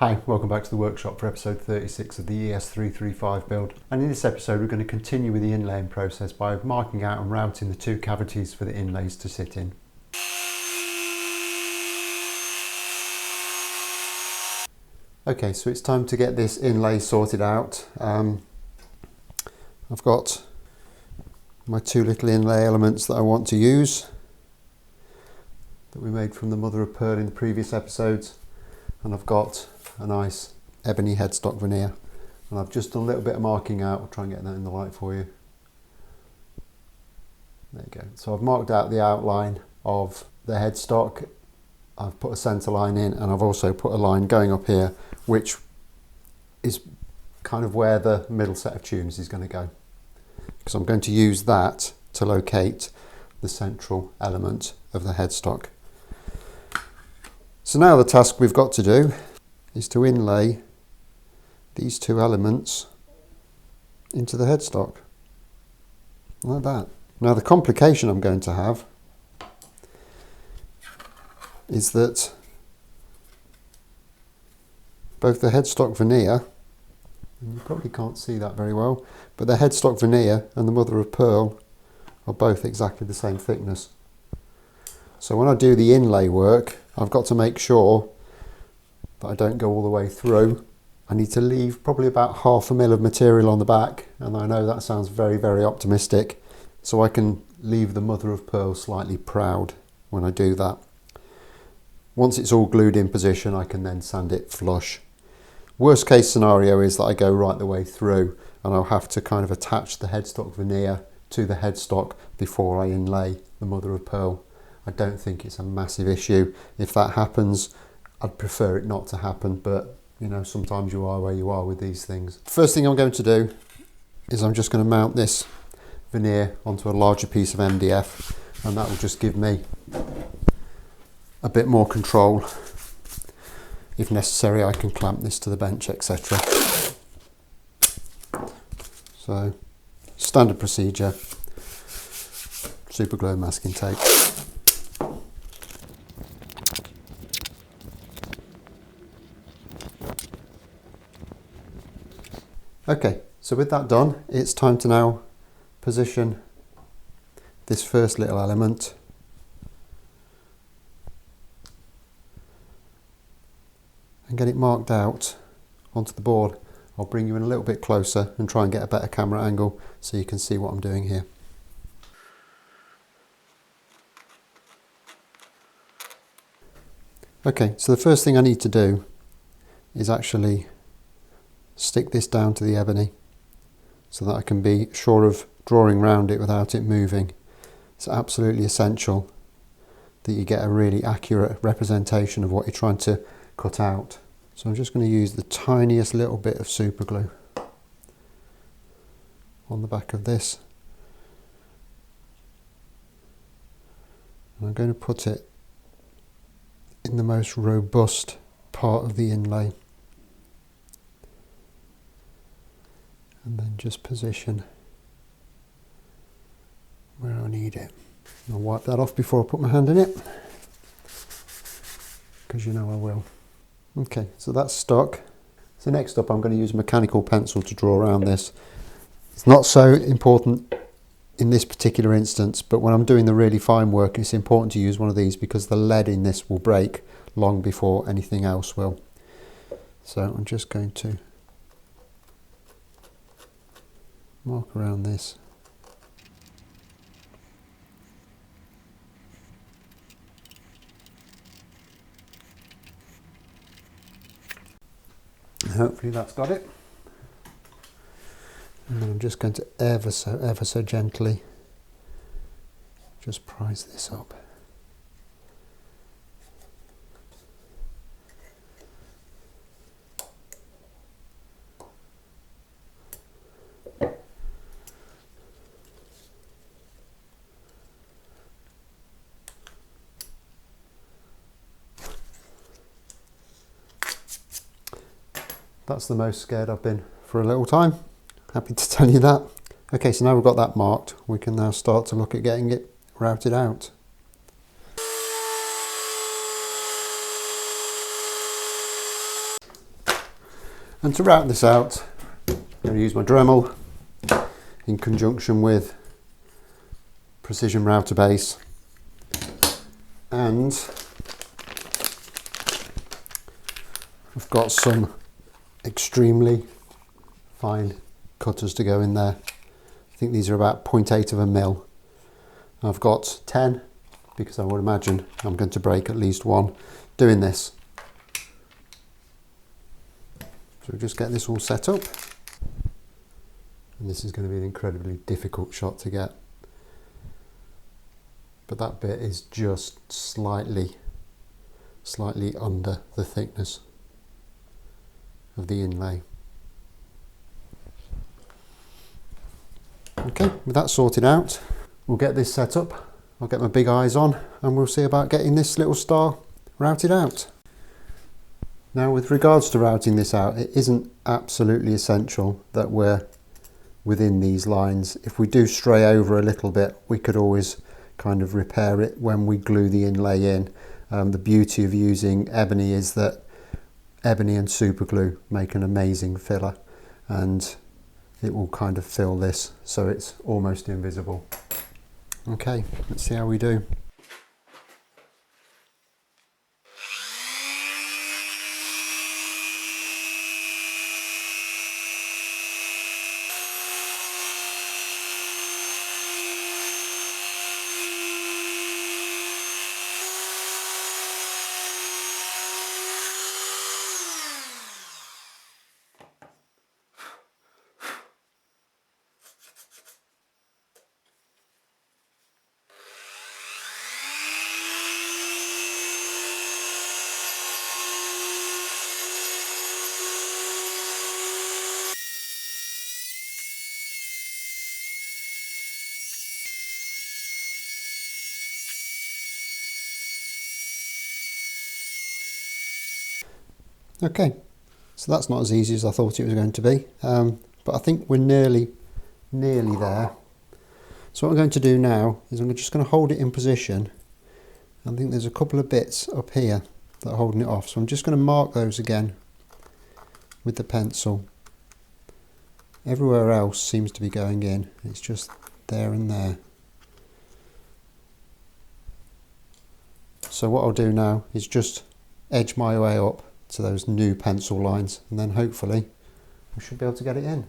Hi, welcome back to the workshop for episode 36 of the ES335 build. And in this episode we're going to continue with the inlaying process by marking out and routing the two cavities for the inlays to sit in. Okay, so it's time to get this inlay sorted out. I've got my two little inlay elements that I want to use that we made from the mother of pearl in the previous episodes, and I've got a nice ebony headstock veneer, and I've just done a little bit of marking out. I'll try and get that in the light for you. There you go. So I've marked out the outline of the headstock. I've put a centre line in, and I've also put a line going up here, which is kind of where the middle set of tunes is going to go, because I'm going to use that to locate the central element of the headstock. So now the task we've got to do is to inlay these two elements into the headstock, like that. Now the complication I'm going to have is that both the headstock veneer, and you probably can't see that very well, but the headstock veneer and the mother of pearl are both exactly the same thickness. So when I do the inlay work, I've got to make sure that I don't go all the way through. I need to leave probably about 1/2 mil of material on the back, and I know that sounds very, very optimistic, so I can leave the mother of pearl slightly proud when I do that. Once it's all glued in position, I can then sand it flush. Worst case scenario is that I go right the way through, and I'll have to kind of attach the headstock veneer to the headstock before I inlay the mother of pearl. I don't think it's a massive issue. If that happens, I'd prefer it not to happen, but you know, sometimes you are where you are with these things. First thing I'm going to do is I'm just going to mount this veneer onto a larger piece of MDF, and that will just give me a bit more control. If necessary, I can clamp this to the bench, etc. So, standard procedure, super glue masking tape. Okay, so with that done, it's time to now position this first little element and get it marked out onto the board. I'll bring you in a little bit closer and try and get a better camera angle so you can see what I'm doing here. Okay, so the first thing I need to do is actually stick this down to the ebony so that I can be sure of drawing round it without it moving. It's absolutely essential that you get a really accurate representation of what you're trying to cut out. So I'm just going to use the tiniest little bit of super glue on the back of this, and I'm going to put it in the most robust part of the inlay, and then just position where I need it. I'll wipe that off before I put my hand in it, because you know I will. Okay, so that's stuck. So next up, I'm going to use a mechanical pencil to draw around this. It's not so important in this particular instance, but when I'm doing the really fine work, it's important to use one of these because the lead in this will break long before anything else will. So I'm just going to mark around this. Hopefully that's got it. And then I'm just going to ever so gently just prise this up. That's the most scared I've been for a little time. Happy to tell you that. Okay, so now we've got that marked, we can now start to look at getting it routed out. And to route this out, I'm going to use my Dremel in conjunction with precision router base, and I've got some extremely fine cutters to go in there. I think these are about 0.8 of a mil. I've got 10 because I would imagine I'm going to break at least one doing this. So we'll just get this all set up, and this is going to be an incredibly difficult shot to get, but that bit is just slightly under the thickness of the inlay. Okay, with that sorted out, we'll get this set up. I'll get my big eyes on and we'll see about getting this little star routed out. Now, with regards to routing this out, it isn't absolutely essential that we're within these lines. If we do stray over a little bit, we could always kind of repair it when we glue the inlay in. The beauty of using ebony is that ebony and super glue make an amazing filler, and it will kind of fill this so it's almost invisible. Okay, let's see how we do. Okay, so that's not as easy as I thought it was going to be, but I think we're nearly there. So what I'm going to do now is I'm just going to hold it in position. I think there's a couple of bits up here that are holding it off, so I'm just going to mark those again with the pencil. Everywhere else seems to be going in, it's just there and there. So what I'll do now is just edge my way up to those new pencil lines, and then hopefully we should be able to get it in.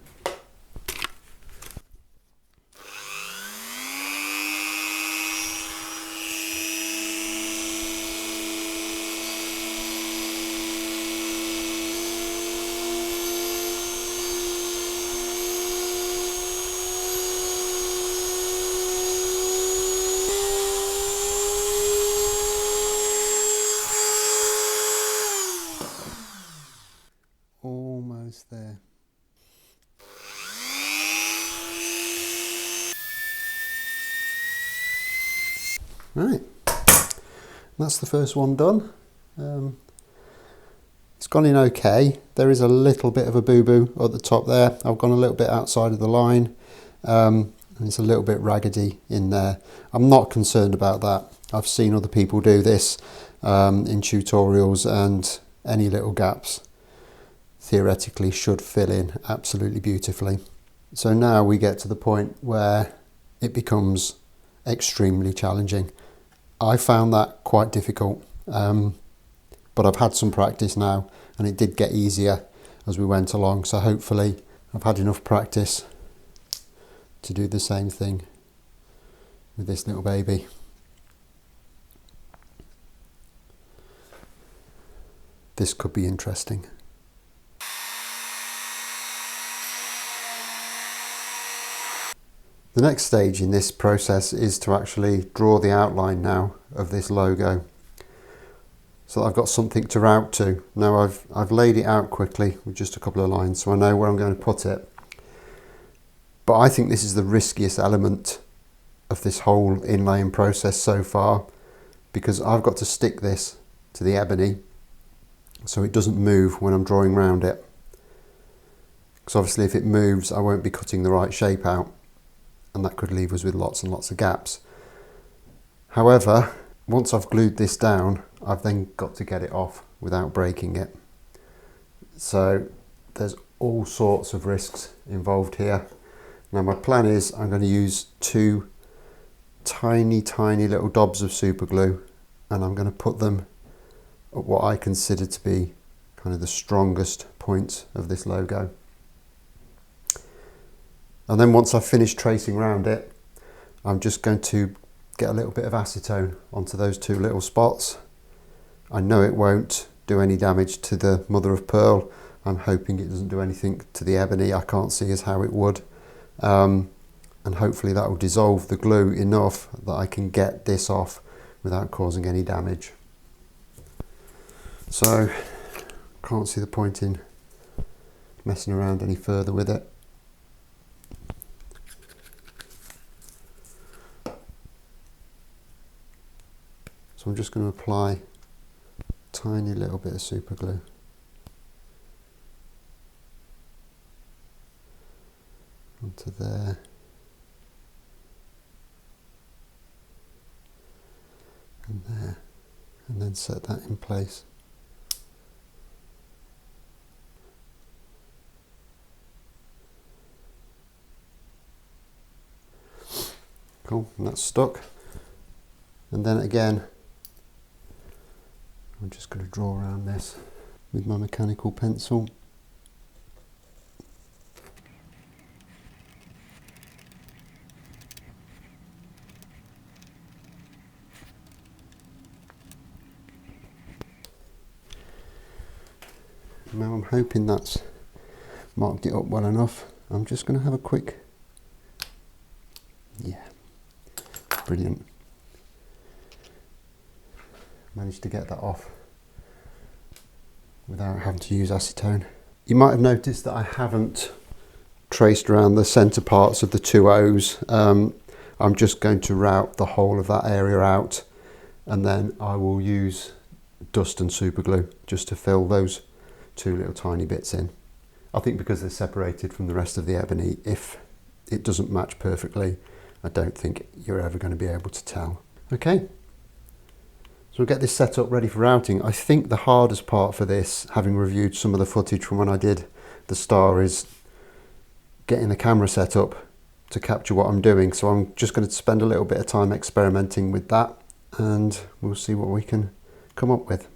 Almost there. Right, that's the first one done. It's gone in okay. There is a little bit of a boo-boo at the top there. I've gone a little bit outside of the line, and it's a little bit raggedy in there. I'm not concerned about that. I've seen other people do this in tutorials, and any little gaps theoretically should fill in absolutely beautifully. So now we get to the point where it becomes extremely challenging. I found that quite difficult, but I've had some practice now, and it did get easier as we went along, so hopefully I've had enough practice to do the same thing with this little baby. This could be interesting. The next stage in this process is to actually draw the outline now of this logo, so that I've got something to route to. Now I've laid it out quickly with just a couple of lines, so I know where I'm going to put it. But I think this is the riskiest element of this whole inlaying process so far, because I've got to stick this to the ebony so it doesn't move when I'm drawing around it. Because obviously if it moves, I won't be cutting the right shape out, and that could leave us with lots and lots of gaps. However, once I've glued this down, I've then got to get it off without breaking it. So there's all sorts of risks involved here. Now my plan is I'm going to use 2 tiny little dobs of super glue, and I'm going to put them at what I consider to be kind of the strongest points of this logo. And then once I've finished tracing around it, I'm just going to get a little bit of acetone onto those 2 little spots. I know it won't do any damage to the mother of pearl. I'm hoping it doesn't do anything to the ebony. I can't see as how it would. And hopefully that will dissolve the glue enough that I can get this off without causing any damage. So, can't see the point in messing around any further with it. So I'm just going to apply a tiny little bit of super glue. Onto there. And there. And then set that in place. Cool, and that's stuck. And then again, I'm just going to draw around this with my mechanical pencil. Now I'm hoping that's marked it up well enough. I'm just going to have a quick, yeah, brilliant. Managed to get that off without having to use acetone. You might have noticed that I haven't traced around the centre parts of the 2 O's. I'm just going to route the whole of that area out, and then I will use dust and super glue just to fill those 2 little tiny bits in. I think because they're separated from the rest of the ebony, if it doesn't match perfectly, I don't think you're ever going to be able to tell. Okay. So we'll get this set up ready for routing. I think the hardest part for this, having reviewed some of the footage from when I did the star, is getting the camera set up to capture what I'm doing. So I'm just going to spend a little bit of time experimenting with that, and we'll see what we can come up with.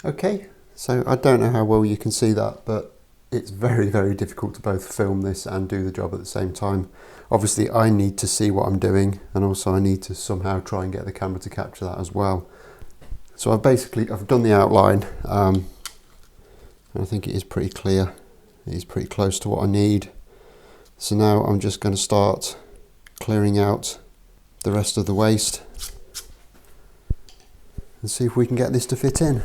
Okay, so I don't know how well you can see that, but it's very difficult to both film this and do the job at the same time. Obviously I need to see what I'm doing, and also I need to somehow try and get the camera to capture that as well. So I've done the outline, and I think it is pretty clear. It is pretty close to what I need. So now I'm just going to start clearing out the rest of the waste and see if we can get this to fit in.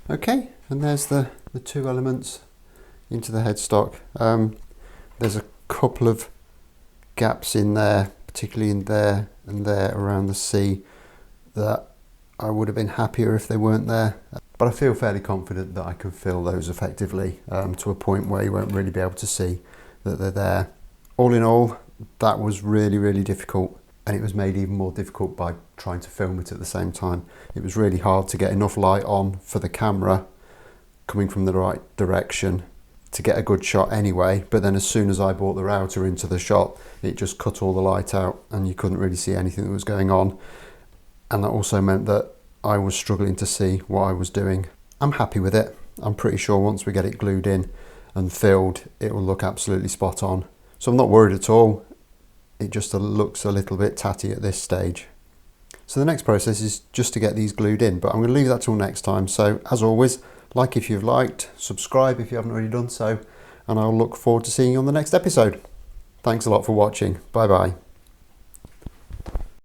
Okay, and there's the two elements into the headstock. There's a couple of gaps in there, particularly in there and there around the C, that I would have been happier if they weren't there. But I feel fairly confident that I can fill those effectively to a point where you won't really be able to see that they're there. All in all, that was really, really difficult, and it was made even more difficult by trying to film it at the same time. It was really hard to get enough light on for the camera coming from the right direction to get a good shot anyway, but then as soon as I brought the router into the shot, it just cut all the light out and you couldn't really see anything that was going on. And that also meant that I was struggling to see what I was doing. I'm happy with it. I'm pretty sure once we get it glued in and filled, it will look absolutely spot on. So I'm not worried at all. It just looks a little bit tatty at this stage. So the next process is just to get these glued in, but I'm going to leave that till next time. So as always, like if you've liked, subscribe if you haven't already done so, and I'll look forward to seeing you on the next episode. Thanks a lot for watching. Bye bye.